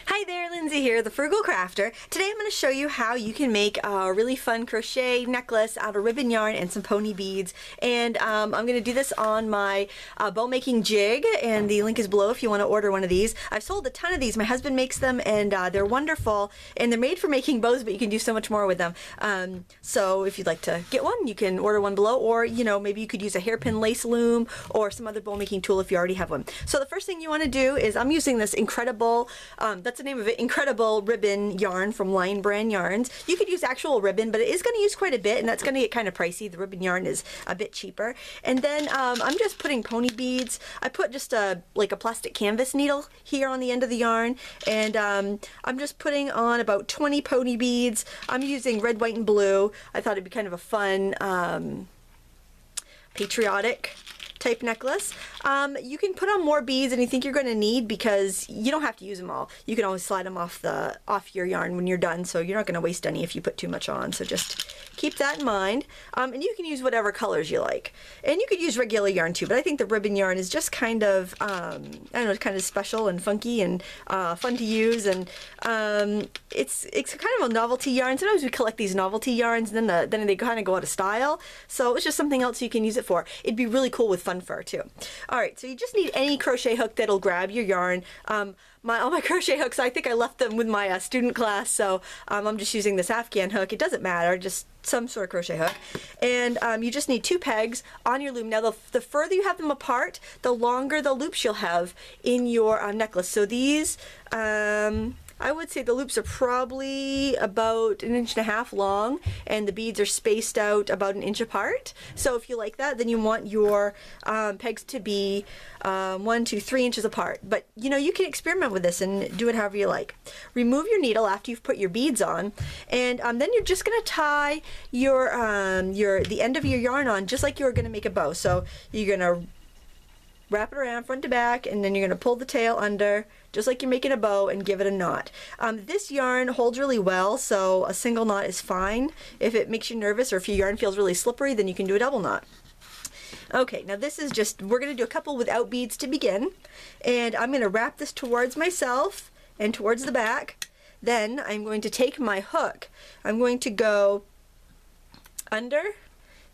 Hi there, Lindsay here, the Frugal Crafter. Today I'm going to show you how you can make a really fun crochet necklace out of ribbon yarn and some pony beads. And I'm going to do this on my bow making jig, and the link is below if you want to order one of these. I've sold a ton of these. My husband makes them, and they're wonderful, and they're made for making bows, but you can do so much more with them. So if you'd like to get one, you can order one below, or maybe you could use a hairpin lace loom or some other bow making tool if you already have one. So the first thing you want to do is, I'm using this incredible, that's the name of it, incredible ribbon yarn from Lion Brand Yarns. You could use actual ribbon, but it is going to use quite a bit, and that's going to get kind of pricey. The ribbon yarn is a bit cheaper. And then I'm just putting pony beads. I put just like a plastic canvas needle here on the end of the yarn, and I'm just putting on about 20 pony beads. I'm using red, white, and blue. I thought it'd be kind of a fun patriotic type necklace. You can put on more beads than you think you're going to need, because you don't have to use them all. You can always slide them off your yarn when you're done, so you're not going to waste any if you put too much on. So just keep that in mind. And you can use whatever colors you like. And you could use regular yarn too, but I think the ribbon yarn is just kind of, I don't know, kind of special and funky and fun to use. And it's kind of a novelty yarn. Sometimes we collect these novelty yarns, and then they kind of go out of style. So it's just something else you can use it for. It'd be really cool with fun fur too. Alright, so you just need any crochet hook that'll grab your yarn. All my crochet hooks, I think I left them with my student class, so I'm just using this Afghan hook. It doesn't matter, just some sort of crochet hook. And you just need 2 pegs on your loom. Now the further you have them apart, the longer the loops you'll have in your necklace. So these, I would say the loops are probably about 1.5 inches long, and the beads are spaced out about 1 inch apart. So if you like that, then you want your pegs to be 1, 2, 3 inches apart. But you can experiment with this and do it however you like. Remove your needle after you've put your beads on, and then you're just going to tie the end of your yarn on just like you were going to make a bow. So you're going to wrap it around front to back, and then you're going to pull the tail under just like you're making a bow and give it a knot. This yarn holds really well, so a single knot is fine. If it makes you nervous or if your yarn feels really slippery, then you can do a double knot. Okay, now this is just, we're going to do a couple without beads to begin, and I'm going to wrap this towards myself and towards the back. Then I'm going to take my hook. I'm going to go under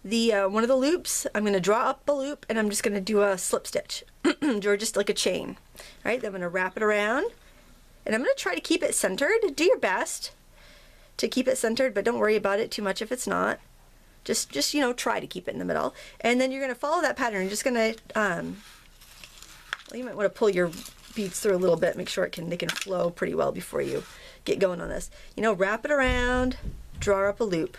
the one of the loops. I'm going to draw up the loop, and I'm just going to do a slip stitch or just like a chain. All right, then I'm going to wrap it around, and I'm going to try to keep it centered. Do your best to keep it centered, but don't worry about it too much if it's not. Just try to keep it in the middle, and then you're going to follow that pattern. You're just going to well, you might want to pull your beads through a little bit, make sure they can flow pretty well before you get going on this. Wrap it around, draw up a loop.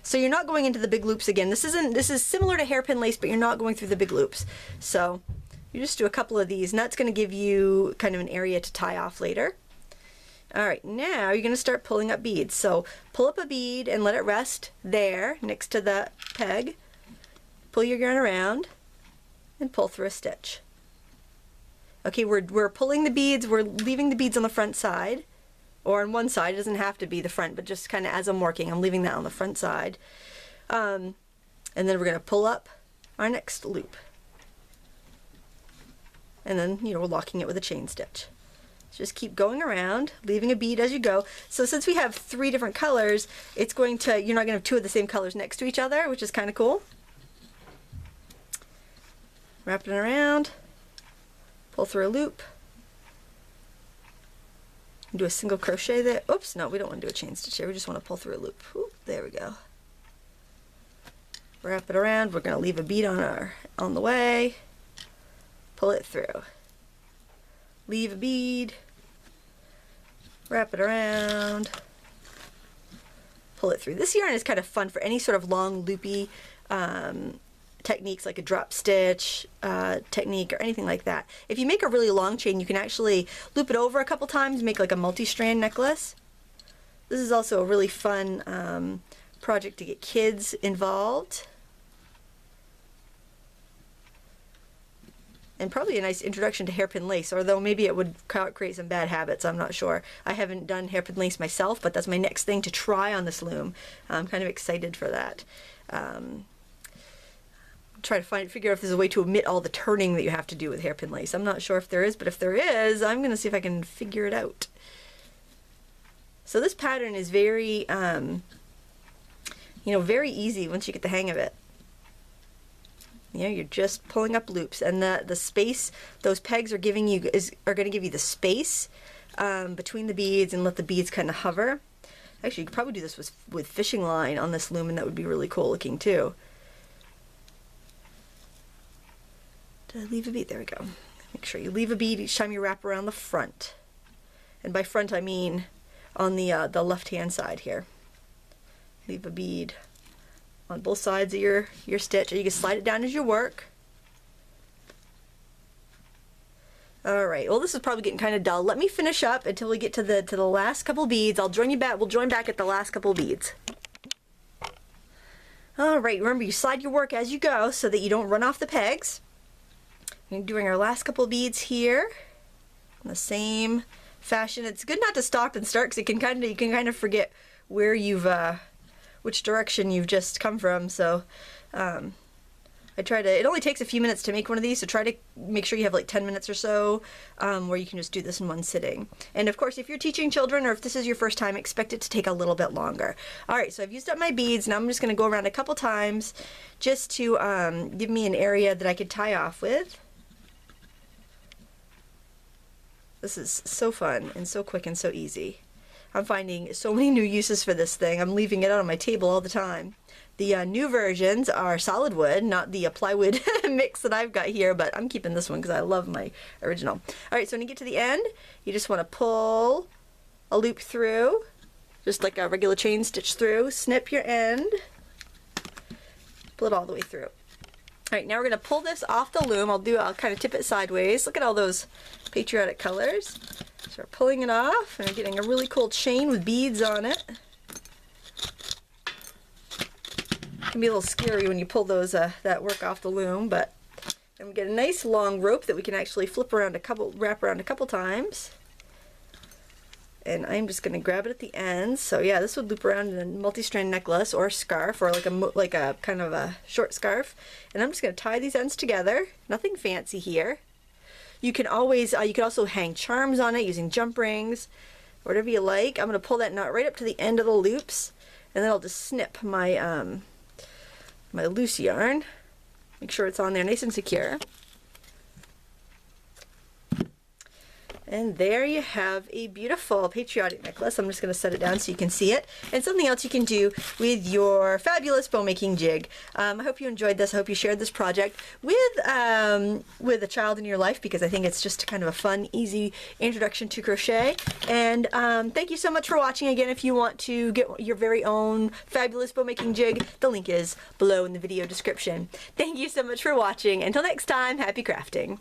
So you're not going into the big loops again. This is similar to hairpin lace, but you're not going through the big loops. So you just do a couple of these, and that's going to give you kind of an area to tie off later. Alright, now you're going to start pulling up beads. So pull up a bead and let it rest there next to the peg. Pull your yarn around and pull through a stitch. Okay, we're pulling the beads, we're leaving the beads on the front side. Or on one side. It doesn't have to be the front, but just kind of as I'm working, I'm leaving that on the front side. And then we're going to pull up our next loop. And then, we're locking it with a chain stitch. So just keep going around, leaving a bead as you go. So since we have 3 different colors, you're not going to have 2 of the same colors next to each other, which is kind of cool. Wrap it around, pull through a loop. Do a single crochet there. Oops, no, we don't want to do a chain stitch here. We just want to pull through a loop. Oop, there we go. Wrap it around. We're going to leave a bead on the way. Pull it through. Leave a bead. Wrap it around. Pull it through. This yarn is kind of fun for any sort of long loopy techniques, like a drop stitch technique or anything like that. If you make a really long chain, you can actually loop it over a couple times, make like a multi-strand necklace. This is also a really fun project to get kids involved, and probably a nice introduction to hairpin lace, although maybe it would create some bad habits. I'm not sure. I haven't done hairpin lace myself, but that's my next thing to try on this loom. I'm kind of excited for that. try to figure out if there's a way to omit all the turning that you have to do with hairpin lace. I'm not sure if there is, but if there is, I'm going to see if I can figure it out. So this pattern is very, you know, very easy once you get the hang of it. You know, you're just pulling up loops, and the space those pegs are giving you are going to give you the space between the beads and let the beads kind of hover. Actually, you could probably do this with fishing line on this loom, and that would be really cool looking too. Did I leave a bead? There we go. Make sure you leave a bead each time you wrap around the front. And by front, I mean on the left-hand side here. Leave a bead on both sides of your stitch, or you can slide it down as you work. Alright, well this is probably getting kind of dull. Let me finish up until we get to the last couple beads. I'll join you back. We'll join back at the last couple beads. Alright, remember you slide your work as you go so that you don't run off the pegs. We're doing our last couple beads here in the same fashion. It's good not to stop and start because you can kind of forget where you've which direction you've just come from. So I try to, it only takes a few minutes to make one of these, so try to make sure you have like 10 minutes or so where you can just do this in one sitting. And of course, if you're teaching children or if this is your first time, expect it to take a little bit longer. Alright, so I've used up my beads. Now I'm just going to go around a couple times just to give me an area that I could tie off with. This is so fun and so quick and so easy. I'm finding so many new uses for this thing. I'm leaving it out on my table all the time. The new versions are solid wood, not the plywood mix that I've got here, but I'm keeping this one because I love my original. Alright, so when you get to the end, you just want to pull a loop through, just like a regular chain stitch through, snip your end, pull it all the way through. Alright, now we're going to pull this off the loom. I'll kind of tip it sideways. Look at all those patriotic colors. So we're pulling it off and we're getting a really cool chain with beads on it. It can be a little scary when you pull those that work off the loom, but then we get a nice long rope that we can actually wrap around a couple times. And I'm just going to grab it at the ends. So yeah, this would loop around in a multi-strand necklace or scarf, or like a kind of a short scarf. And I'm just going to tie these ends together. Nothing fancy here. You can always, you can also hang charms on it using jump rings, whatever you like. I'm going to pull that knot right up to the end of the loops, and then I'll just snip my my loose yarn. Make sure it's on there nice and secure. And there you have a beautiful patriotic necklace. I'm just going to set it down so you can see it. And something else you can do with your fabulous bow making jig. I hope you enjoyed this. I hope you shared this project with a child in your life, because I think it's just kind of a fun, easy introduction to crochet. And thank you so much for watching. Again, if you want to get your very own fabulous bow making jig, the link is below in the video description. Thank you so much for watching. Until next time, happy crafting.